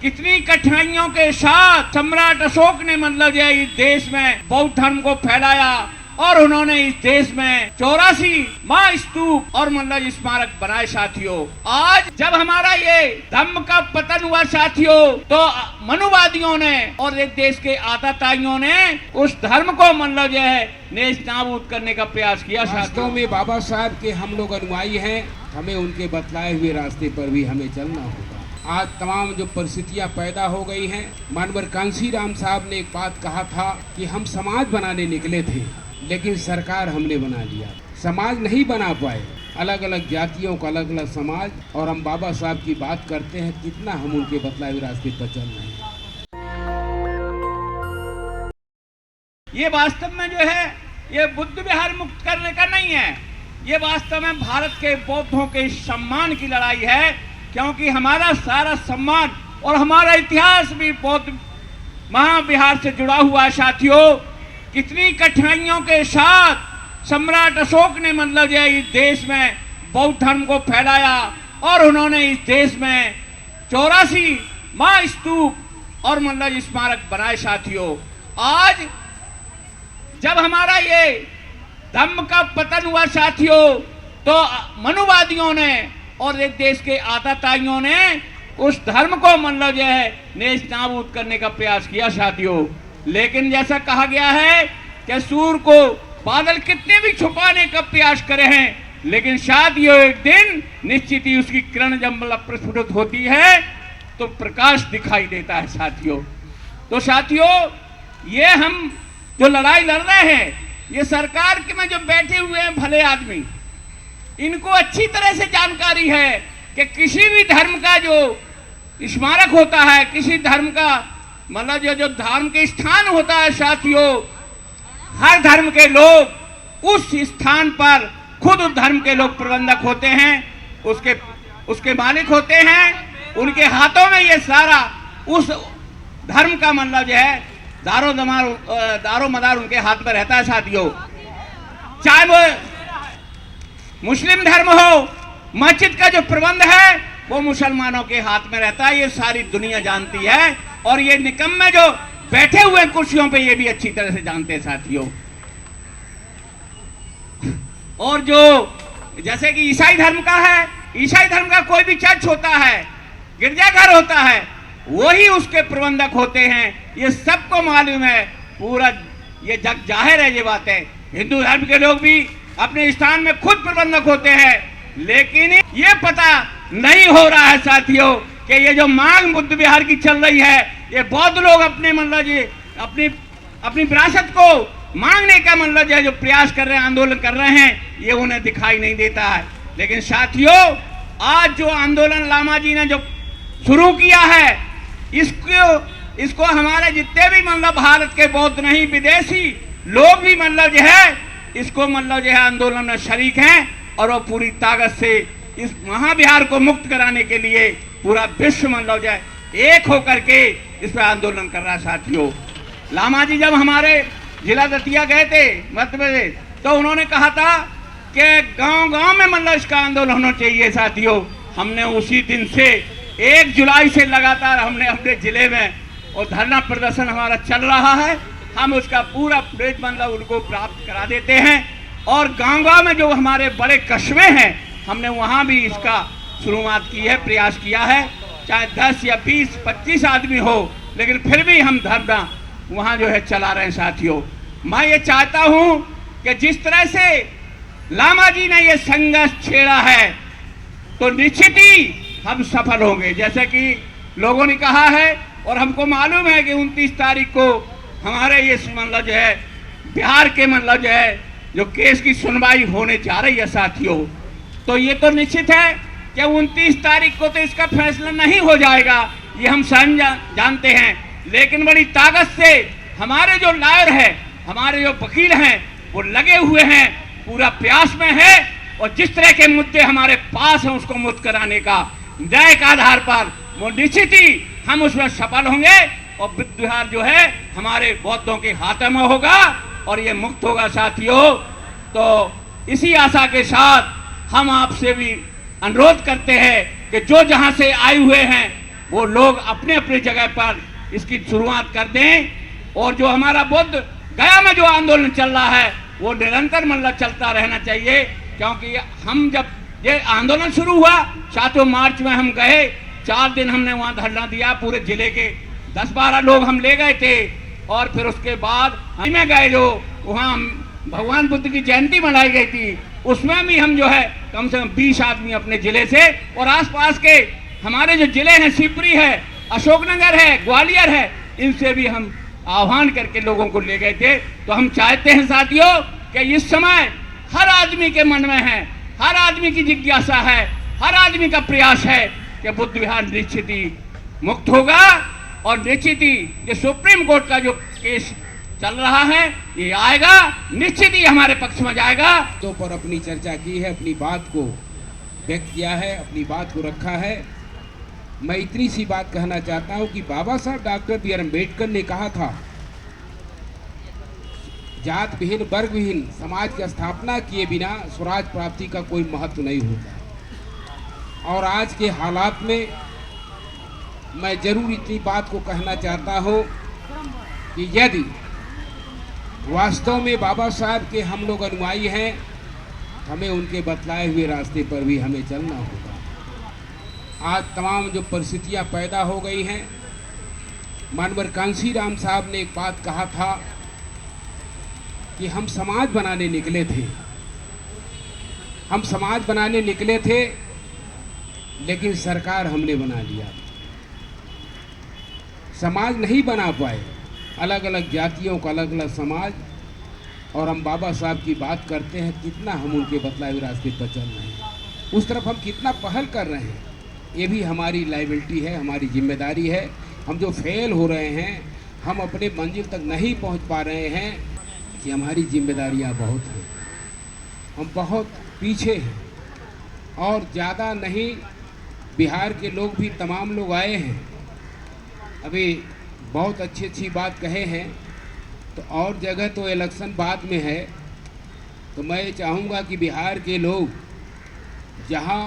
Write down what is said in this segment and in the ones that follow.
कितनी कठिनाइयों के साथ सम्राट अशोक ने मतलब जो इस देश में बौद्ध धर्म को फैलाया और उन्होंने इस देश में 84 महास्तूप और मतलब स्मारक बनाए साथियों। आज जब हमारा ये धर्म का पतन हुआ साथियों, तो मनुवादियों ने और एक देश के आताताइयों ने उस धर्म को मतलब जो है नेस्त नाबूद करने का प्रयास किया। वास्तव में बाबा साहब के हम लोग अनुयायी हैं, हमें उनके बतलाए हुए रास्ते पर भी हमें चलना होगा। आज तमाम जो परिस्थितियां पैदा हो गई हैं, मानवर कांसीराम साहब ने एक बात कहा था कि हम समाज बनाने निकले थे, लेकिन सरकार हमने बना लिया। समाज नहीं बना पाए, अलग अलग जातियों का अलग अलग समाज, और हम बाबा साहब की बात करते हैं कितना हम उनके बतलाए हुए रास्ते पर चल रहे हैं। ये वास्तव में जो है ये बुद्ध विहार मुक्त करने का नहीं है, ये वास्तव में भारत के बौद्धों के सम्मान की लड़ाई है, क्योंकि हमारा सारा सम्मान और हमारा इतिहास भी बौद्ध महाविहार से जुड़ा हुआ है साथियों। कितनी कठिनाइयों के साथ सम्राट अशोक ने मतलब जो इस देश में बौद्ध धर्म को फैलाया और उन्होंने इस देश में 84 महास्तूप और मतलब स्मारक बनाए साथियों। आज जब हमारा ये धर्म का पतन हुआ साथियों, तो मनुवादियों ने और एक देश के आताताइयों ने उस धर्म को मतलब जो है नेस्त नाबूद करने का प्रयास किया साथियों। लेकिन जैसा कहा गया है कि सूर्य को बादल कितने भी छुपाने का प्रयास करे हैं, लेकिन शायद ये एक दिन निश्चित ही उसकी किरण जब मतलब प्रस्फुटित होती है तो प्रकाश दिखाई देता है साथियों। तो साथियों, ये हम जो लड़ाई लड़ रहे हैं, ये सरकार के में जो बैठे हुए हैं भले आदमी, इनको अच्छी तरह से जानकारी है कि किसी भी धर्म का जो स्मारक होता है, किसी धर्म का मतलब जो धार्मिक स्थान होता है साथियों, हर धर्म के लोग उस स्थान पर खुद उस धर्म के लोग प्रबंधक होते हैं, उसके मालिक होते हैं। उनके हाथों में ये सारा उस धर्म का मतलब जो है दारो मदार उनके हाथ में रहता है साथियों। चाहे वो मुस्लिम धर्म हो, मस्जिद का जो प्रबंध है वो मुसलमानों के हाथ में रहता है, ये सारी दुनिया जानती है। और ये निकम्मे जो बैठे हुए कुर्सियों पे ये भी अच्छी तरह से जानते हैं साथियों। और जो जैसे कि ईसाई धर्म का है, ईसाई धर्म का कोई भी चर्च होता है, गिरजाघर होता है, वही उसके प्रबंधक होते हैं। ये सबको मालूम है, पूरा ये जग जाहिर है ये बात है। हिंदू धर्म के लोग भी अपने स्थान में खुद प्रबंधक होते हैं, लेकिन ये पता नहीं हो रहा है साथियों कि ये जो मांग बुद्ध विहार की चल रही है, ये बौद्ध लोग अपने मतलब ये अपनी विरासत को मांगने का मतलब जो प्रयास कर रहे हैं, आंदोलन कर रहे हैं, ये उन्हें दिखाई नहीं देता है। लेकिन साथियों, आज जो आंदोलन लामा जी ने जो शुरू किया है, इसको हमारे जितने भी मतलब भारत के बौद्ध नहीं विदेशी लोग भी मतलब जो है इसको मतलब जो है आंदोलन में शरीक हैं, और वो पूरी ताकत से इस महाविहार को मुक्त कराने के लिए पूरा विश्व मतलब जो है एक होकर के इस पर आंदोलन कर रहा है साथियों। लामा जी जब हमारे जिला दतिया गए थे मध्य प्रदेश, तो उन्होंने कहा था कि गांव-गांव में मतलब इसका आंदोलन होना चाहिए साथियों। हमने उसी दिन से 1 जुलाई से लगातार हमने अपने जिले में और धरना प्रदर्शन हमारा चल रहा है। हम उसका पूरा प्रेज मतलब उनको प्राप्त करा देते हैं, और गांव-गांव में जो हमारे बड़े कस्बे हैं, हमने वहाँ भी इसका शुरुआत की है, प्रयास किया है। चाहे 10 या 20 25 आदमी हो, लेकिन फिर भी हम धरना वहाँ जो है चला रहे हैं साथियों। मैं ये चाहता हूँ कि जिस तरह से लामा जी ने ये संघर्ष छेड़ा है, तो निश्चित ही हम सफल होंगे। जैसे कि लोगों ने कहा है और हमको मालूम है कि 29 तारीख को हमारे ये मतलब जो है बिहार के मतलब जो है जो केस की सुनवाई होने जा रही है साथियों। तो ये तो निश्चित है कि 29 तारीख को तो इसका फैसला नहीं हो जाएगा, ये हम स्वयं जानते हैं। लेकिन बड़ी ताकत से हमारे जो लॉयर है, हमारे जो वकील हैं, वो लगे हुए हैं, पूरा प्रयास में है, और जिस तरह के मुद्दे हमारे पास हैं उसको मुक्त कराने का न्याय के आधार पर वो निश्चित ही हम उसमें सफल होंगे, और बुद्ध विहार जो है हमारे बौद्धों के हाथों में होगा और ये मुक्त होगा साथियों। तो इसी आशा के साथ हम आपसे भी अनुरोध करते हैं कि जो जहां से आए हुए हैं वो लोग अपने अपने जगह पर इसकी शुरुआत कर दें। और जो हमारा बुद्ध गया में जो आंदोलन चल रहा है वो निरंतर मतलब चलता रहना चाहिए, क्योंकि हम जब ये आंदोलन शुरू हुआ 7 मार्च में हम गए, 4 दिन हमने वहाँ धरना दिया, पूरे जिले के 10-12 लोग हम ले गए थे। और फिर उसके बाद हम गए जो वहाँ भगवान बुद्ध की जयंती मनाई गई थी, उसमें भी हम जो है कम से कम 20 आदमी अपने जिले से और आसपास के हमारे जो जिले हैं, शिवपुरी है, अशोकनगर है, ग्वालियर है, इनसे भी हम आह्वान करके लोगों को ले गए थे। तो हम चाहते हैं साथियों कि इस समय हर आदमी के मन में है, हर आदमी की जिज्ञासा है, हर आदमी का प्रयास है कि बुद्ध विहार निश्चित ही मुक्त होगा। और निश्चित ही ये सुप्रीम कोर्ट का जो केस चल रहा है ये आएगा, निश्चित ही हमारे पक्ष में जाएगा। तो पर अपनी चर्चा की है, अपनी बात को व्यक्त किया है, अपनी बात को रखा है। मैं इतनी सी बात कहना चाहता हूं कि बाबा साहब डॉक्टर बी आर अम्बेडकर ने कहा था, जात विहीन वर्ग विहीन समाज की स्थापना किए बिना स्वराज प्राप्ति का कोई महत्व नहीं होता। और आज के हालात में मैं जरूर इतनी बात को कहना चाहता हूं कि यदि वास्तव में बाबा साहब के हम लोग अनुयायी हैं, हमें उनके बतलाए हुए रास्ते पर भी हमें चलना होगा। आज तमाम जो परिस्थितियां पैदा हो गई हैं, मानवर कांसीराम साहब ने एक बात कहा था कि हम समाज बनाने निकले थे, हम समाज बनाने निकले थे, लेकिन सरकार हमने बना लिया। समाज नहीं बना पाए, अलग अलग जातियों का अलग अलग समाज। और हम बाबा साहब की बात करते हैं, कितना हम उनके बतलाए हुए रास्ते पर चल रहे हैं, उस तरफ हम कितना पहल कर रहे हैं, ये भी हमारी लायबिलिटी है, हमारी जिम्मेदारी है। हम जो फेल हो रहे हैं, हम अपने मंजिल तक नहीं पहुंच पा रहे हैं, कि हमारी जिम्मेदारियां बहुत हैं, हम बहुत पीछे हैं। और ज़्यादा नहीं, बिहार के लोग भी तमाम लोग आए हैं, अभी बहुत अच्छी अच्छी बात कहे हैं। तो और जगह तो इलेक्शन बाद में है, तो मैं चाहूँगा कि बिहार के लोग जहाँ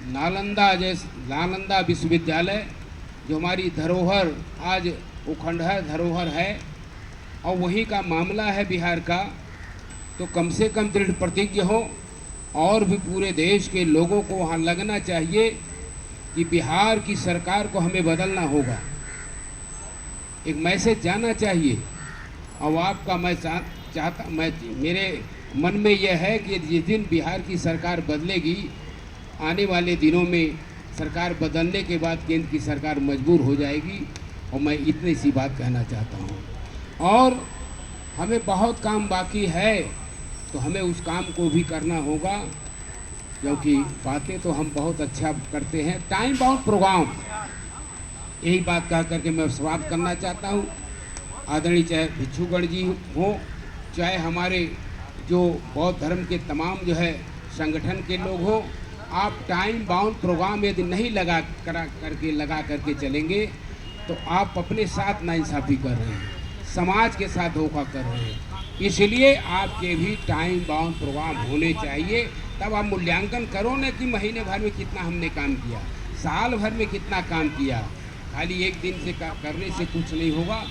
नालंदा विश्वविद्यालय जो हमारी धरोहर आज उखंडहर धरोहर है और वहीं का मामला है बिहार का, तो कम से कम दृढ़ प्रतिज्ञ हो और भी पूरे देश के लोगों को वहाँ लगना चाहिए कि बिहार की सरकार को हमें बदलना होगा। एक मैसेज जाना चाहिए। और आपका मैं मेरे मन में यह है कि जिस दिन बिहार की सरकार बदलेगी, आने वाले दिनों में सरकार बदलने के बाद केंद्र की सरकार मजबूर हो जाएगी। और मैं इतनी सी बात कहना चाहता हूँ। और हमें बहुत काम बाकी है, तो हमें उस काम को भी करना होगा, क्योंकि बातें तो हम बहुत अच्छा करते हैं। टाइम बाउंड प्रोग्राम, यही बात कह करके मैं समाप्त करना चाहता हूँ। आदरणीय चाहे भिक्षुगण जी हो, चाहे हमारे जो बौद्ध धर्म के तमाम जो है संगठन के लोग हो, आप टाइम बाउंड प्रोग्राम यदि नहीं लगा करके चलेंगे तो आप अपने साथ नाइंसाफ़ी कर रहे हैं, समाज के साथ धोखा कर रहे हैं। इसलिए आपके भी टाइम बाउंड प्रोग्राम होने चाहिए, तब आप मूल्यांकन करो न कि महीने भर में कितना हमने काम किया, साल भर में कितना काम किया। खाली एक दिन से करने से कुछ नहीं होगा।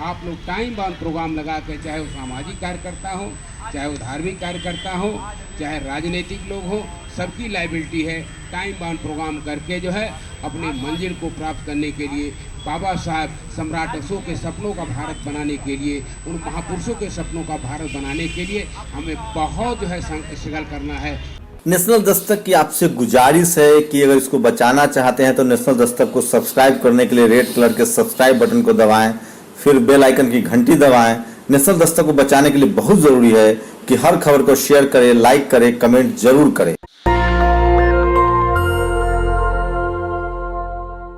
आप लोग टाइम बाउंड प्रोग्राम लगा कर, चाहे वो सामाजिक कार्यकर्ता हो, चाहे वो धार्मिक कार्यकर्ता हो, चाहे राजनीतिक लोग हो, सबकी लायबिलिटी है टाइम बाउंड प्रोग्राम करके जो है अपने मंजिल को प्राप्त करने के लिए, बाबा साहब सम्राट अशोक के सपनों का भारत बनाने के लिए, उन महापुरुषों के सपनों का भारत बनाने के लिए हमें बहुत जो है स्ट्रगल करना है। नेशनल दस्तक की आपसे गुजारिश है कि अगर इसको बचाना चाहते हैं तो नेशनल दस्तक को सब्सक्राइब करने के लिए रेड कलर के सब्सक्राइब बटन को दबाएं, फिर बेल आइकन की घंटी दबाएं। नेशनल दस्तक को बचाने के लिए बहुत जरूरी है कि हर खबर को शेयर करें, लाइक करें, कमेंट जरूर करें।